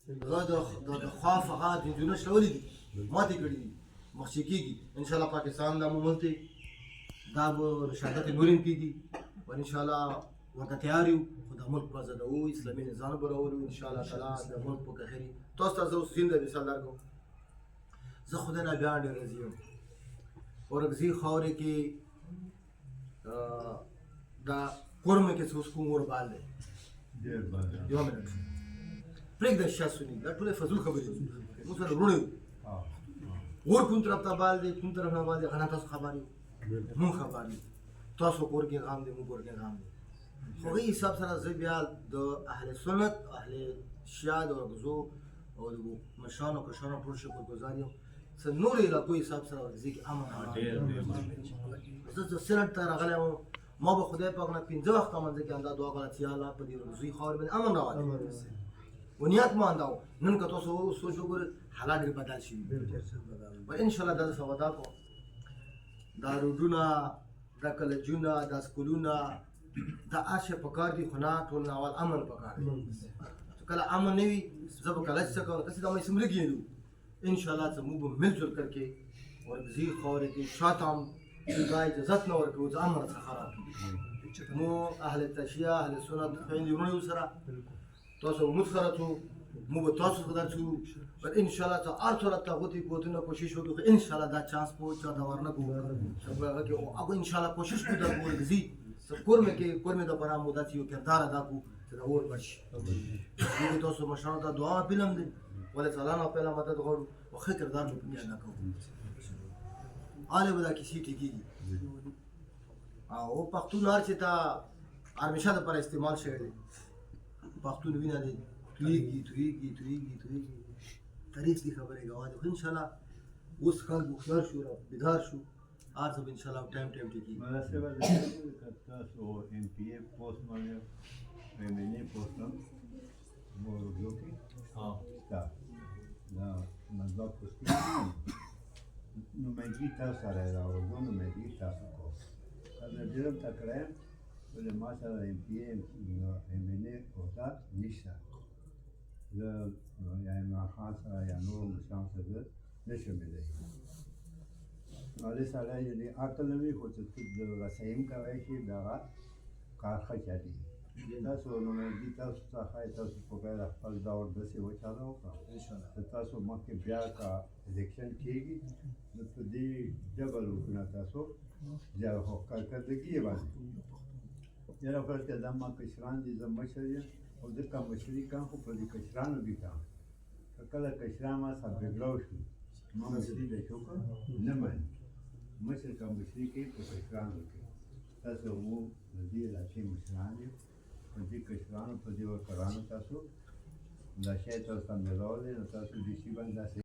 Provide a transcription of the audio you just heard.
هغه د خواف هغه جنجونه شلولې دي ماتې کړي دي مخکې کېږي انشاءالله پاکستان دا مومنت دی دا به شهادت نورین کېږي و انشاءالله ورته تیار یو خو د ملک به ازادوو اسلامي نظام به راولو انشاءالله تعالی د ملک په کښې تاسو ته زه اوس زنده مثال درکړم زه خدای نه بیا ډېر راضي یم اورکزي خاورې کې دا کورمه کې څه اوس کوم اوربال دی یوه منټ پرېږده شاه سني دا ټولې فضول خبرې دي موږ سره وروڼه یو اور کوم طرف ته بال دی کوم طرف نه بال دی هغه نه تاسو خبر یو مونږ خبر یو تاسو کور کې غام دی موږ کور کې غام دی خو هغې حساب سره زه بیا د اهل سنت اهل شیعه د اورکزو او د مشرانو کشرانو ټول شکرګزار یم څه نورو علاقو حساب سره اورکزي کې امن زه سرټ ته راغلی وم ما به خدای پاک نه 15 وخته منځ کې همدا دعا کوله چې یا الله په دې اورکزي خاورې باندې امن راولې و نیت مو همدا و نن که تاسو سوچ وګورئ حالات ډېر بدل شوي و انشاءالله دا زه سودا کوم دا روډونه دا کلجونه دا سکولونه دا هر شی پکار دي خو نه ټول نه اول امن پکار دی کله امن نه وي زه به کلچ څه کوم داسې دا مې سمره کېدو انشاءالله چې موږ به مل جل کر کې اورکزي خاورې کې شاته هم دا اجازت نه ورکوو چې امن څخه خراب کړي مو اهل تشیع اهل سنت خویندې وروڼه یو سره تاسو موږ سره څو موږ به تاسو سره څو پر انشاءالله ته هر صورت ته غوتې کوتونه کوشش وکړو خو انشاءالله دا چانس به چا ته ورنه کوو هغه کې هغه انشاءالله کوشش کوو د اورکزي کور مې کې کور مې دپاره مو داسې یو کردار ادا کړو چې دا اور بل شي موږ تاسو مشرانو ته دعا پیلم دی ولې تعالی نه پهله مدد غواړو او ښه کردار به پکې ادا کوو حالې به دا کیسې ټیکېږي او پښتون هر چې ته همیشه دپاره استعمال شوی دی پښتون وینه دی تویېږي تاریخ دې خبرې ګواه دي خو انشاءالله اوس خلک هوښیار شو را بیدار شو هر څه به انشاءالله ټایم ټیکېږي تاسو ایم پی اے پوسټ باندې ایم این اے پوسټ هم موضوع کې شته دا مطلب پوسټ نمایندګي تاسو سره ده او زه نمایندګي تاسو کوم دا ډېر هم تکړه یم ولې ما سره ایم پی اے ایم این اے کوټه نشته زه یا عمران خان سره یا نورو مشرانو سره زه نشم ویلی هغې سړی یعنې عقل نه وي خو چې ته د رسۍ هم کوی شي د هغه کار ښه چلېږي تاسو نمایندګي تاسو ته ښایي تاسو په غیر خپل ډول داسې وچاله وکړه چې تاسو مخکې بیا که الیکشن کېږي نو په دې ډبل وکړه تاسو خو کارکردګي یې باندې یاره فرض کړه دا ما کشران دي زه مشر یم او زه که مشري کوم خو په دې کشرانو کې کوم که کله کشران ما سره بګړاو شو ما مشري د شکر نه مني مشر که مشري کوي په کشرانو کې تاسو مو د دې علاقې مشران یو په دې کشرانو په دې ورکرانو تاسو دا شی تاسو ته مېلاولی نو تاسو دې شي باندې داسې